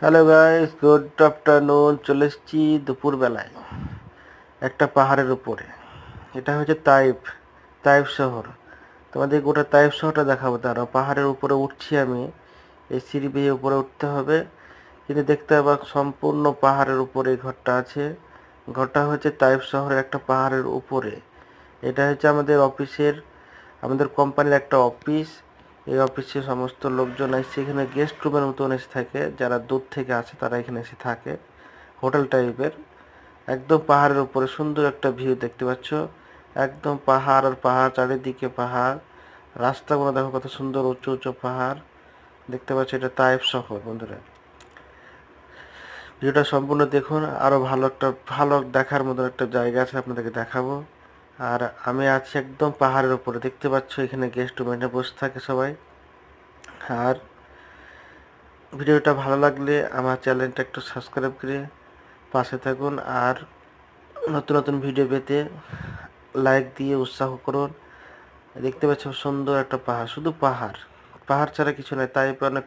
Hello guys, good afternoon. চলে এসেছি দুপুরবেলায় একটা পাহাড়ের উপরে। এটা হচ্ছে তাইফ শহর। তোমাদের গোটা তাইফ শহরটা দেখাবো। তারা পাহাড়ের উপরে উঠছি আমি। এই সিঁড়ি বেয়ে উপরে উঠতে হবে, কিন্তু দেখতে হবে সম্পূর্ণ পাহাড়ের উপরে এই ঘরটা আছে। ঘরটা হচ্ছে তাইফ শহরের একটা পাহাড়ের উপরে। এটা হচ্ছে আমাদের কোম্পানির একটা অফিস। এই অফিসে সমস্ত লোকজন এসে এখানে গেস্ট রুমের মতন এসে থাকে। যারা দূর থেকে আসে তারা এখানে এসে থাকে, হোটেল টাইপের। একদম পাহাড়ের উপরে সুন্দর একটা ভিউ দেখতে পাচ্ছ। একদম পাহাড় আর পাহাড়, চারিদিকে পাহাড়। রাস্তাগুলো দেখো কত সুন্দর, উঁচু উঁচু পাহাড় দেখতে পাচ্ছ। এটা তাইফ শহর বন্ধুরা। ভিডিওটা সম্পূর্ণ দেখুন, আরও ভালো দেখার মতো একটা জায়গা আছে, আপনাদেরকে দেখাবো। আর আমি আছি একদম পাহাড়ের উপরে, দেখতে পাচ্ছ এখানে গেস্ট রুমে বসে থাকে সবাই। আর ভিডিওটা ভালো লাগলে আমার চ্যানেলটা একটু সাবস্ক্রাইব করে পাশে থাকুন। আর নতুন নতুন ভিডিও পেতে লাইক দিয়ে উৎসাহ করুন। দেখতে পাচ্ছ সুন্দর একটা পাহাড়, শুধু পাহাড়, পাহাড় ছাড়া কিছু নয়। তাই অনেক